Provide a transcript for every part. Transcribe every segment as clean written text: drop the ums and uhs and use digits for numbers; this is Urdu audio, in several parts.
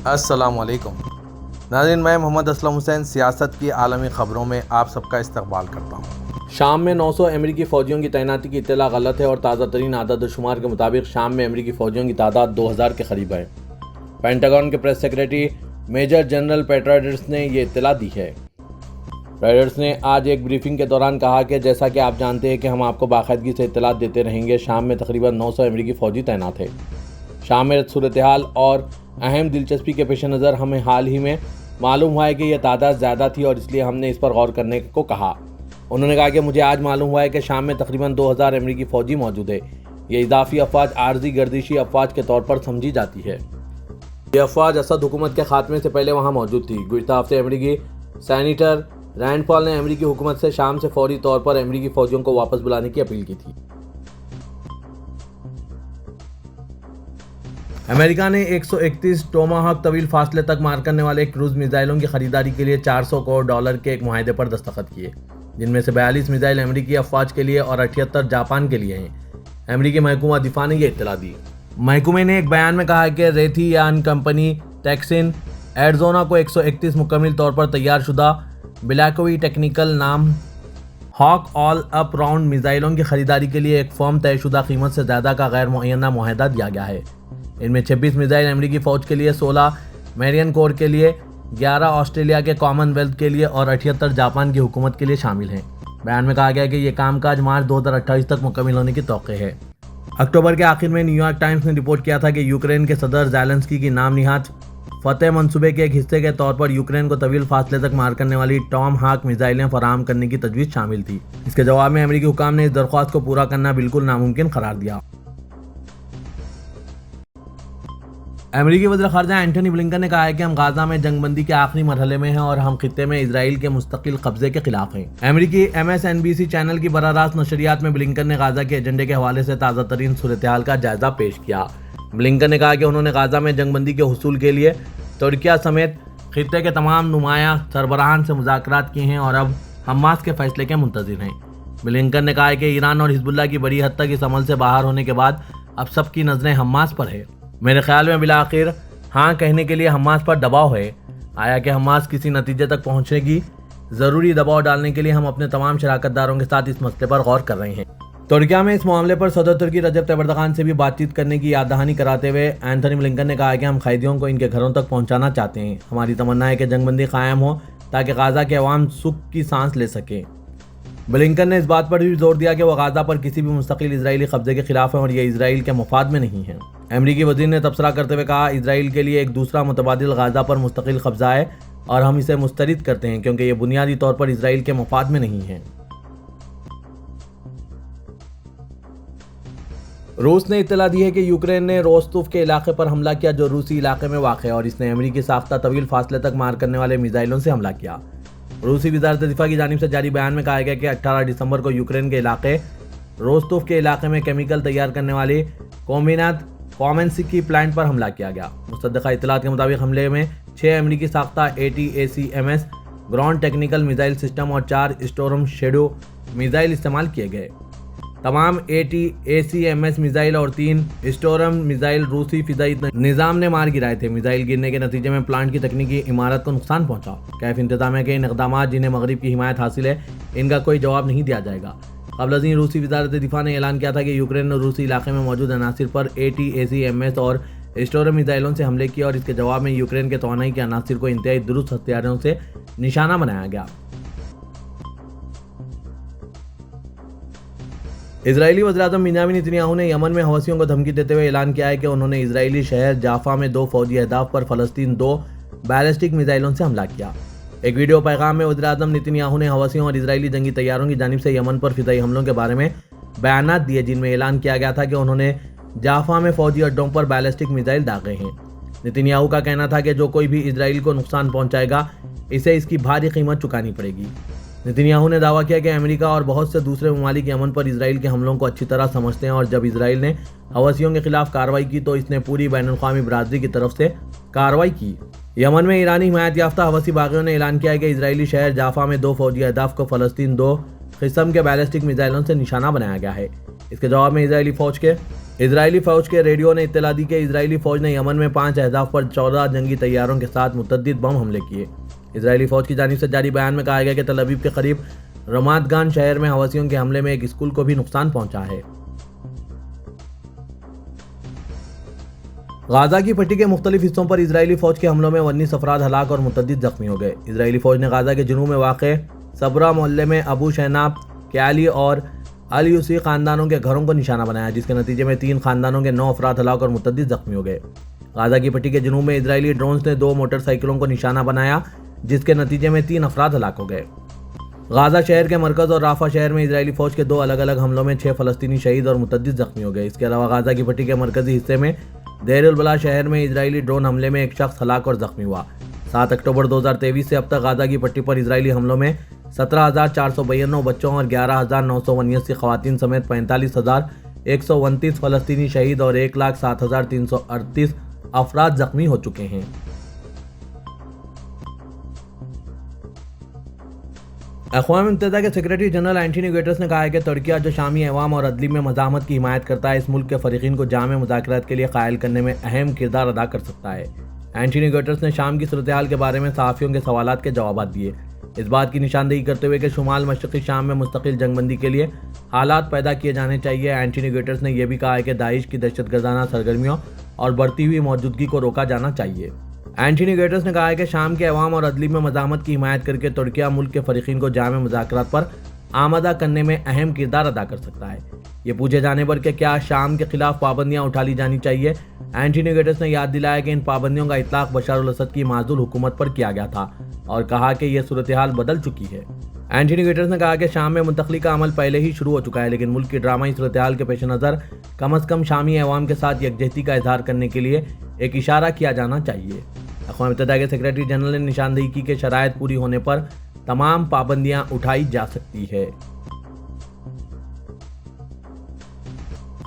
السلام علیکم ناظرین، میں محمد اسلم حسین سیاست کی عالمی خبروں میں آپ سب کا استقبال کرتا ہوں۔ شام میں 900 امریکی فوجیوں کی تعیناتی کی اطلاع غلط ہے اور تازہ ترین اعداد و شمار کے مطابق شام میں امریکی فوجیوں کی تعداد 2000 کے قریب ہے۔ پینٹاگن کے پریس سیکریٹری میجر جنرل پیٹرائڈرس نے یہ اطلاع دی ہے۔ پیٹرائڈرس نے آج ایک بریفنگ کے دوران کہا کہ جیسا کہ آپ جانتے ہیں کہ ہم آپ کو باقاعدگی سے اطلاعات دیتے رہیں گے، شام میں تقریباً 900 امریکی فوجی تعینات ہیں۔ شام میں صورتحال اور اہم دلچسپی کے پیش نظر ہمیں حال ہی میں معلوم ہوا ہے کہ یہ تعداد زیادہ تھی اور اس لیے ہم نے اس پر غور کرنے کو کہا۔ انہوں نے کہا کہ مجھے آج معلوم ہوا ہے کہ شام میں تقریباً 2000 امریکی فوجی موجود ہے۔ یہ اضافی افواج عارضی گردشی افواج کے طور پر سمجھی جاتی ہے۔ یہ افواج اسد حکومت کے خاتمے سے پہلے وہاں موجود تھی۔ گزشتہ ہفتے امریکی سینیٹر رینڈ پال نے امریکی حکومت سے شام سے فوری طور پر امریکی فوجیوں کو واپس بلانے کی اپیل کی تھی۔ امریکہ نے 131 ٹوماہاک طویل فاصلے تک مار کرنے والے کروز میزائلوں کی خریداری کے لیے $400 کروڑ کے ایک معاہدے پر دستخط کیے، جن میں سے 42 میزائل امریکی افواج کے لیے اور 78 جاپان کے لیے ہیں۔ امریکی محکمہ دفاع نے یہ اطلاع دی۔ محکمے نے ایک بیان میں کہا کہ ریتھیان کمپنی ٹیکسن ایریزونا کو 131 مکمل طور پر تیار شدہ بلیکوی ٹیکنیکل نام ہاک آل اپ راؤنڈ میزائلوں کی خریداری کے لیے ایک فرم طے شدہ قیمت سے زیادہ کا غیر معینہ معاہدہ دیا گیا ہے۔ ان میں 26 میزائل امریکی فوج کے لیے، 16 میرین کور کے لیے، 11 آسٹریلیا کے کامن ویلتھ کے لیے اور 78 جاپان کی حکومت کے لیے شامل ہیں۔ بیان میں کہا گیا کہ یہ کام کاج مارچ 2028 تک مکمل ہونے کی توقع ہے۔ اکتوبر کے آخر میں نیو یارک ٹائمز نے رپورٹ کیا تھا کہ یوکرین کے صدر زیلنسکی کی نام نہاد فتح منصوبے کے ایک حصے کے طور پر یوکرین کو طویل فاصلے تک مار کرنے والی ٹام ہاک میزائلیں فراہم کرنے کی تجویز شامل تھی۔ اس کے جواب میں امریکی حکام نے اس درخواست کو پورا کرنا بالکل ناممکن قرار دیا۔ امریکی وزیر خارجہ اینٹونی بلنکن نے کہا ہے کہ ہم غزہ میں جنگ بندی کے آخری مرحلے میں ہیں اور ہم خطے میں اسرائیل کے مستقل قبضے کے خلاف ہیں۔ امریکی MSNBC چینل کی براہ راست نشریات میں بلنکن نے غزہ کے ایجنڈے کے حوالے سے تازہ ترین صورتحال کا جائزہ پیش کیا۔ بلنکن نے کہا کہ انہوں نے غزہ میں جنگ بندی کے حصول کے لیے ترکیہ سمیت خطے کے تمام نمایاں سربراہان سے مذاکرات کیے ہیں اور اب حماس کے فیصلے کے منتظر ہیں۔ بلنکن نے کہا کہ ایران اور حزب اللہ کی بڑی حد تک اس عمل سے باہر ہونے کے بعد اب سب کی نظریں حماس پر ہے۔ میرے خیال میں بالآخر ہاں کہنے کے لیے حماس پر دباؤ ہے۔ آیا کہ حماس کسی نتیجے تک پہنچنے کی ضروری دباؤ ڈالنے کے لیے ہم اپنے تمام شراکت داروں کے ساتھ اس مسئلے پر غور کر رہے ہیں۔ ترکیہ میں اس معاملے پر صدر ترکی رجب طیب ایردوان سے بھی بات چیت کرنے کی یاد دہانی کراتے ہوئے اینتھونی بلنکن نے کہا کہ ہم قیدیوں کو ان کے گھروں تک پہنچانا چاہتے ہیں۔ ہماری تمنا ہے کہ جنگ بندی قائم ہو تاکہ غزہ کے عوام سکھ کی سانس لے سکیں۔ بلنکن نے اس بات پر بھی زور دیا کہ وہ غزہ پر کسی بھی مستقل اسرائیلی قبضے کے خلاف ہیں اور یہ اسرائیل کے مفاد میں نہیں ہے۔ امریکی وزیر نے تبصرہ کرتے ہوئے کہا، اسرائیل کے لیے ایک دوسرا متبادل غزہ پر مستقل قبضہ ہے اور ہم اسے مسترد کرتے ہیں کیونکہ یہ بنیادی طور پر اسرائیل کے مفاد میں نہیں ہے۔ روس نے اطلاع دی ہے کہ یوکرین نے روستوف کے علاقے پر حملہ کیا جو روسی علاقے میں واقع ہے اور اس نے امریکی ساختہ طویل فاصلے تک مار کرنے والے میزائلوں سے حملہ کیا۔ روسی وزارت دفاع کی جانب سے جاری بیان میں کہا گیا کہ 18 دسمبر کو یوکرین کے علاقے روستوف کے علاقے میں کیمیکل تیار کرنے والی کومبینات کومنسکی پلانٹ پر حملہ کیا گیا۔ مصدقہ اطلاعات کے مطابق حملے میں 6 امریکی ساختہ ATACMS ground technical missile system اور 4 اسٹورم شیڈو میزائل استعمال کیے گئے۔ تمام ATACMS میزائل اور 3 اسٹورم میزائل روسی فضائی نظام نے مار گرائے تھے۔ میزائل گرنے کے نتیجے میں پلانٹ کی تکنیکی عمارت کو نقصان پہنچا۔ کیف انتظامیہ کے ان اقدامات جنہیں مغرب کی حمایت حاصل ہے، ان کا کوئی جواب نہیں دیا جائے گا۔ قبل ازیں روسی وزارت دفاع نے اعلان کیا تھا کہ یوکرین نے روسی علاقے میں موجود عناصر پر ATACMS اور اسٹورم میزائلوں سے حملے کیے اور اس کے جواب میں یوکرین کے توانائی کے عناصر کو انتہائی درست ہتھیاروں سے نشانہ بنایا گیا۔ اسرائیلی وزیراعظم بنیامین نتنیاہو نے یمن میں حوثیوں کو دھمکی دیتے ہوئے اعلان کیا ہے کہ انہوں نے اسرائیلی شہر جافا میں 2 فوجی اہداف پر فلسطین 2 بیلسٹک میزائلوں سے حملہ کیا۔ ایک ویڈیو پیغام میں وزیراعظم نتنیاہو نے حوثیوں اور اسرائیلی جنگی طیاروں کی جانب سے یمن پر فضائی حملوں کے بارے میں بیانات دیے، جن میں اعلان کیا گیا تھا کہ انہوں نے جافا میں فوجی اڈوں پر بیلسٹک میزائل داغے ہیں۔ نتنیاہو کا کہنا تھا کہ جو کوئی بھی اسرائیل کو نقصان پہنچائے گا اسے اس کی بھاری قیمت چکانی پڑے گی۔ نتنیاہو نے دعویٰ کیا کہ امریکہ اور بہت سے دوسرے ممالک یمن پر اسرائیل کے حملوں کو اچھی طرح سمجھتے ہیں اور جب اسرائیل نے حوثیوں کے خلاف کارروائی کی تو اس نے پوری بین الاقوامی برادری کی طرف سے کارروائی کی۔ یمن میں ایرانی حمایت یافتہ حوثی باغیوں نے اعلان کیا ہے کہ اسرائیلی شہر جافا میں 2 فوجی اہداف کو فلسطین 2 قسم کے بیلسٹک میزائلوں سے نشانہ بنایا گیا ہے۔ اس کے جواب میں اسرائیلی فوج کے اسرائیلی فوج کے ریڈیو نے اطلاع دی کہ اسرائیلی فوج نے یمن میں 5 اہداف پر 14 جنگی طیاروں کے ساتھ متعدد بم حملے کیے۔ اسرائیلی فوج کی جانب سے جاری بیان میں کہا گیا کہ تل ابیب کے قریب رمات گان شہر میں حوثیوں کے حملے میں ایک اسکول کو بھی نقصان پہنچا ہے۔ غازہ کی پٹی کے مختلف حصوں پر اسرائیلی فوج کے حملوں میں 19 افراد ہلاک اور متعدد زخمی ہو گئے۔ اسرائیلی فوج نے غازہ کے جنوب میں واقع صبرا محلے میں ابو شیناب، کیالی اور الیوسی خاندانوں کے گھروں کو نشانہ بنایا، جس کے نتیجے میں 3 خاندانوں کے 9 افراد ہلاک اور متعدد زخمی ہو گئے۔ غازہ کی پٹی کے جنوب میں اسرائیلی ڈرونز نے 2 موٹر سائیکلوں کو نشانہ بنایا، جس کے نتیجے میں 3 افراد ہلاک ہو گئے۔ غازہ شہر کے مرکز اور رافہ شہر میں اسرائیلی فوج کے 2 الگ الگ حملوں میں 6 فلسطینی شہید اور متعدد زخمی ہو گئے۔ اس کے علاوہ غازہ کی پٹی کے مرکزی حصے میں دیر البلا شہر میں اسرائیلی ڈرون حملے میں ایک شخص ہلاک اور زخمی ہوا۔ 7 اکتوبر 2023 سے اب تک غازہ کی پٹی پر اسرائیلی حملوں میں 17,492 بچوں اور 11,979 خواتین سمیت 45,129 فلسطینی شہید اور 1,07,338 افراد زخمی ہو چکے ہیں۔ اقوام متحدہ کے سیکریٹری جنرل اینٹونی گٹرس نے کہا ہے کہ ترکیہ جو شامی عوام اور عدلی میں مزاحمت کی حمایت کرتا ہے، اس ملک کے فریقین کو جامع مذاکرات کے لیے قائل کرنے میں اہم کردار ادا کر سکتا ہے۔ اینٹونی گٹرس نے شام کی صورتحال کے بارے میں صحافیوں کے سوالات کے جوابات دیے، اس بات کی نشاندہی کرتے ہوئے کہ شمال مشرقی شام میں مستقل جنگ بندی کے لیے حالات پیدا کیے جانے چاہیے۔ اینٹونی گٹرس نے یہ بھی کہا ہے کہ داعش کی دہشت گردانہ سرگرمیوں اور بڑھتی ہوئی موجودگی کو روکا جانا چاہیے۔ اینٹونی گٹرس نے کہا ہے کہ شام کے عوام اور عدلی میں مزاحمت کی حمایت کر کے ترکیہ ملک کے فریقین کو جامع مذاکرات پر آمادہ کرنے میں اہم کردار ادا کر سکتا ہے۔ یہ پوچھے جانے پر کہ کیا شام کے خلاف پابندیاں اٹھا لی جانی چاہیے، اینٹونی گٹرس نے یاد دلایا کہ ان پابندیوں کا اطلاق بشار الاسد کی معزول حکومت پر کیا گیا تھا اور کہا کہ یہ صورتحال بدل چکی ہے۔ اینٹونی گٹرس نے کہا کہ شام میں منتقلی کا عمل پہلے ہی شروع ہو چکا ہے، لیکن ملک کی ڈرامائی صورتحال کے پیش نظر کم از کم شامی عوام کے ساتھ یکجہتی کا اظہار کرنے کے لیے ایک اشارہ کیا جانا چاہیے۔ اقوام متحدہ کے سیکریٹری جنرل نے نشاندہی کی کہ شرائط پوری ہونے پر تمام پابندیاں اٹھائی جا سکتی ہے۔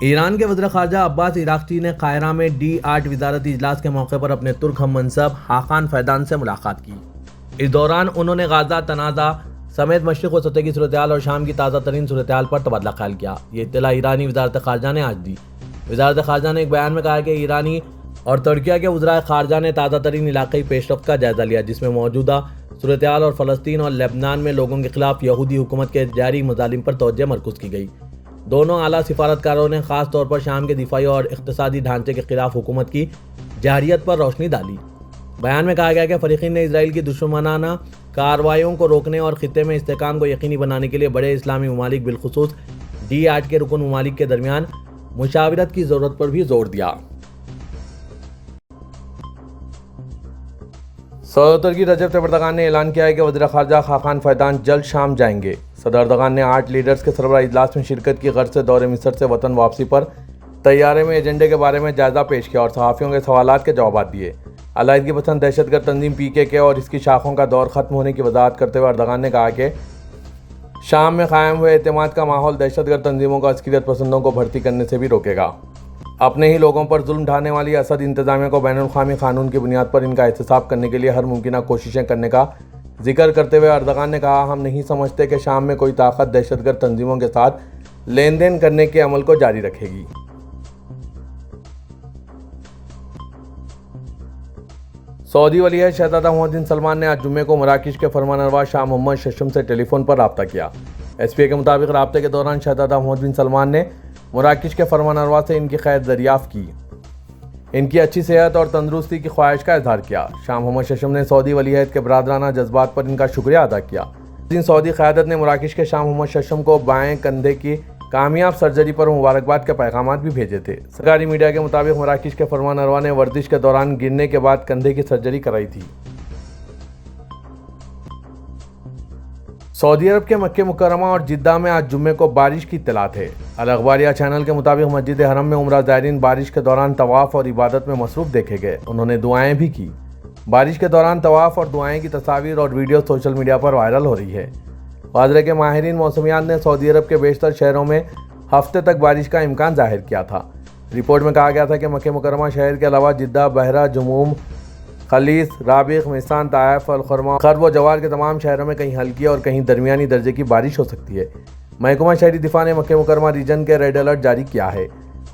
ایران کے وزیر خارجہ عباس عراقچی نے قاہرہ میں D8 وزارتی اجلاس کے موقع پر اپنے ترک ہم منصب حاقان فیدان سے ملاقات کی۔ اس دوران انہوں نے غزہ تنازع سمیت مشرق وسطی کی صورتحال اور شام کی تازہ ترین صورتحال پر تبادلہ خیال کیا۔ یہ اطلاع ایرانی وزارت خارجہ نے آج دی۔ وزارت خارجہ نے ایک بیان میں کہا کہ ایرانی اور ترکیہ کے وزرائے خارجہ نے تازہ ترین علاقائی پیش رفت کا جائزہ لیا، جس میں موجودہ صورتحال اور فلسطین اور لبنان میں لوگوں کے خلاف یہودی حکومت کے جاری مظالم پر توجہ مرکوز کی گئی۔ دونوں اعلیٰ سفارتکاروں نے خاص طور پر شام کے دفاعی اور اقتصادی ڈھانچے کے خلاف حکومت کی جارحیت پر روشنی ڈالی۔ بیان میں کہا گیا کہ فریقین نے اسرائیل کی دشمنانہ کارروائیوں کو روکنے اور خطے میں استحکام کو یقینی بنانے کے لیے بڑے اسلامی ممالک بالخصوص D8 کے رکن ممالک کے درمیان مشاورت کی ضرورت پر بھی زور دیا۔ صدر ترکی رجب طیب اردوغان نے اعلان کیا ہے کہ وزیر خارجہ خاقان فیدان جلد شام جائیں گے۔ صدر اردوغان نے 8 لیڈرز کے سربراہ اجلاس میں شرکت کی غرض سے دورِ مصر سے وطن واپسی پر طیارے میں ایجنڈے کے بارے میں جائزہ پیش کیا اور صحافیوں کے سوالات کے جوابات دیے۔ علیحدگی پسند دہشت گرد تنظیم PKK اور اس کی شاخوں کا دور ختم ہونے کی وضاحت کرتے ہوئے اردوغان نے کہا کہ شام میں قائم ہوئے اعتماد کا ماحول دہشت گرد تنظیموں کو عسکریت پسندوں کو بھرتی کرنے سے بھی روکے گا۔ اپنے ہی لوگوں پر ظلم ڈھانے والی اسد انتظامیہ کو بین الاقوامی قانون کی بنیاد پر ان کا احتساب کرنے کے لیے ہر ممکنہ کوششیں کرنے کا ذکر کرتے ہوئے اردوغان نے کہا، ہم نہیں سمجھتے کہ شام میں کوئی طاقت دہشت گرد تنظیموں کے ساتھ لین دین کرنے کے عمل کو جاری رکھے گی۔ سعودی ولی عہد شہزادہ محمد بن سلمان نے آج جمعے کو مراکش کے فرمانروا شاہ محمد ششم سے ٹیلی فون پر رابطہ کیا۔ SPA کے مطابق رابطے کے دوران شہزادہ محمد بن سلمان نے مراکش کے فرمانروا سے ان کی خیر دریافت کی، ان کی اچھی صحت اور تندرستی کی خواہش کا اظہار کیا۔ شاہ محمد ششم نے سعودی ولی عہد کے برادرانہ جذبات پر ان کا شکریہ ادا کیا۔ سعودی قیادت نے مراکش کے شاہ محمد ششم کو بائیں کندھے کی کامیاب سرجری پر مبارکباد کے پیغامات بھی بھیجے تھے۔ سرکاری میڈیا کے مطابق مراکش کے فرمانروا نے ورزش کے دوران گرنے کے بعد کندھے کی سرجری کرائی تھی۔ سعودی عرب کے مکہ مکرمہ اور جدہ میں آج جمعے کو بارش کی اطلاعات ہے۔ الاخباریہ چینل کے مطابق مسجد حرم میں عمرہ زائرین بارش کے دوران طواف اور عبادت میں مصروف دیکھے گئے، انہوں نے دعائیں بھی کی۔ بارش کے دوران طواف اور دعائیں کی تصاویر اور ویڈیو سوشل میڈیا پر وائرل ہو رہی ہے۔ واضح کہ ماہرین موسمیات نے سعودی عرب کے بیشتر شہروں میں ہفتے تک بارش کا امکان ظاہر کیا تھا۔ رپورٹ میں کہا گیا تھا کہ مکہ مکرمہ شہر کے علاوہ جدہ، بحرہ، جموم، خلیص، رابغ، میسان، طائف، الخرمہ، خرب و جوار کے تمام شہروں میں کہیں ہلکی اور کہیں درمیانی درجے کی بارش ہو سکتی ہے۔ محکمہ شہری دفاع نے مکہ مکرمہ ریجن کے ریڈ الرٹ جاری کیا ہے۔